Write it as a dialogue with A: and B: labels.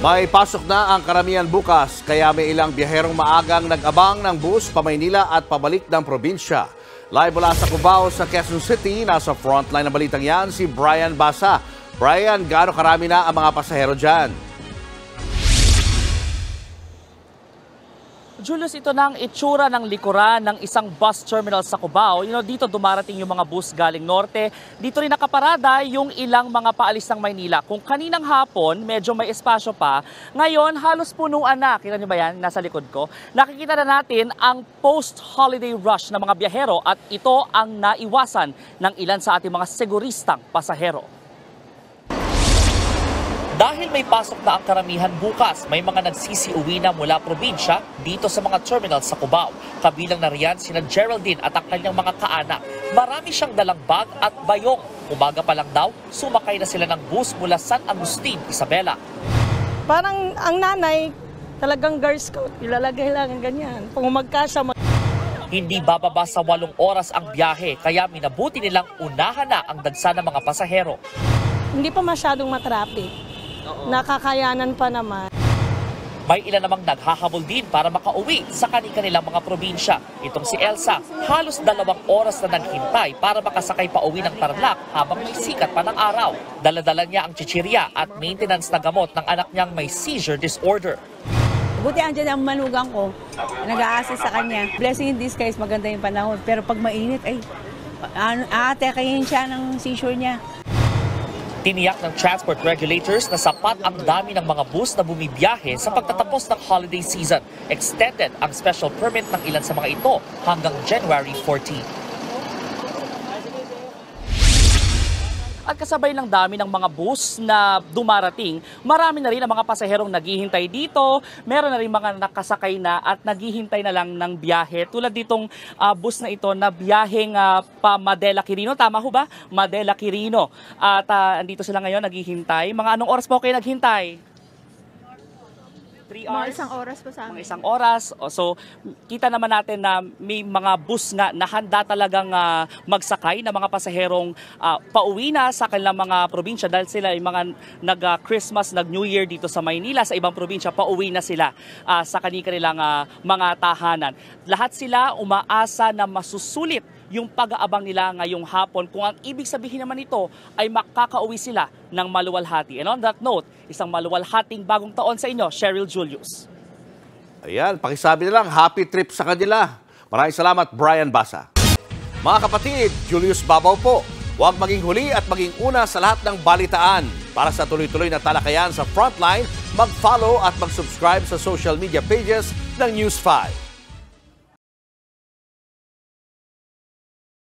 A: May pasok na ang karamihan bukas, kaya may ilang biyaherong maagang nag-abang ng bus pa Maynila at pabalik ng probinsya. Live mula sa Cubao sa Quezon City, nasa frontline ng balitang yan si Brian Basa. Brian, gaano karami na ang mga pasahero dyan?
B: Julius, ito na ang itsura ng likuran ng isang bus terminal sa Cubao. Dito dumarating yung mga bus galing norte. Dito rin nakaparada yung ilang mga paalis ng Maynila. Kung kaninang hapon, medyo may espasyo pa. Ngayon, halos punuan na. Kita niyo ba yan? Nasa likod ko. Nakikita na natin ang post-holiday rush ng mga biyahero at ito ang naiwasan ng ilan sa ating mga seguristang pasahero. Dahil may pasok na ang karamihan bukas, may mga nagsisiuwi na mula probinsya dito sa mga terminal sa Cubao. Kabilang na riyan sina Geraldine at ang kanyang mga kaanak. Marami siyang dalang bag at bayong. Umaga pa lang daw, sumakay na sila ng bus mula San Agustin, Isabela.
C: Parang ang nanay, talagang Girl Scout, ilalagay lang ganyan. Kung magkasya,
B: Hindi bababa sa 8 oras ang biyahe, kaya minabuti nilang unahan na ang dagsa ng mga pasahero.
C: hindi pa masyadong matraffic. Nakakayanan pa naman.
B: May ilan namang naghahabol din para makauwi sa kanilang mga probinsya. Itong si Elsa, halos 2 oras na naghintay para makasakay pa uwi ng Tarlac habang may sikat pa ng araw. Dala-dala niya ang chichirya at maintenance na gamot ng anak niyang may seizure disorder.
D: Buti andyan ang manugang ko, nag-a-assist sa kanya. Blessing in disguise, maganda yung panahon. Pero pag mainit, aatekayin siya ng seizure niya.
B: Tiniyak ng transport regulators na sapat ang dami ng mga bus na bumibiyahe sa pagtatapos ng holiday season. Extended ang special permit ng ilan sa mga ito hanggang January 14. At kasabay ng dami ng mga bus na dumarating, marami na rin ang mga pasaherong naghihintay dito. Meron na rin mga nakasakay na at naghihintay na lang ng biyahe. Tulad ditong bus na ito na biyaheng pa Madela Quirino. Tama ho ba? Madela Quirino. At andito sila ngayon naghihintay. Mga anong oras po kayo naghintay? 3 hours?
E: Mga 1 oras po sa amin.
B: Mga 1 oras. So, kita naman natin na may mga bus nga na handa talagang magsakay na mga pasaherong pauwi na sa kanilang mga probinsya dahil sila ay mga nag-Christmas, nag-New Year dito sa Maynila, sa ibang probinsya, pauwi na sila sa kanilang mga tahanan. Lahat sila umaasa na masusulit yung pag-aabang nila ngayong hapon kung ang ibig sabihin naman ito ay makakauwi sila ng maluwalhati. And on that note, isang maluwalhating bagong taon sa inyo, Cheryl Julius.
A: Ayan, pakisabi na lang, happy trip sa kanila. Maraming salamat, Brian Basa. Mga kapatid, Julius Babaw po. Huwag maging huli at maging una sa lahat ng balitaan. Para sa tuloy-tuloy na talakayan sa Frontline, mag-follow at mag-subscribe sa social media pages ng News 5.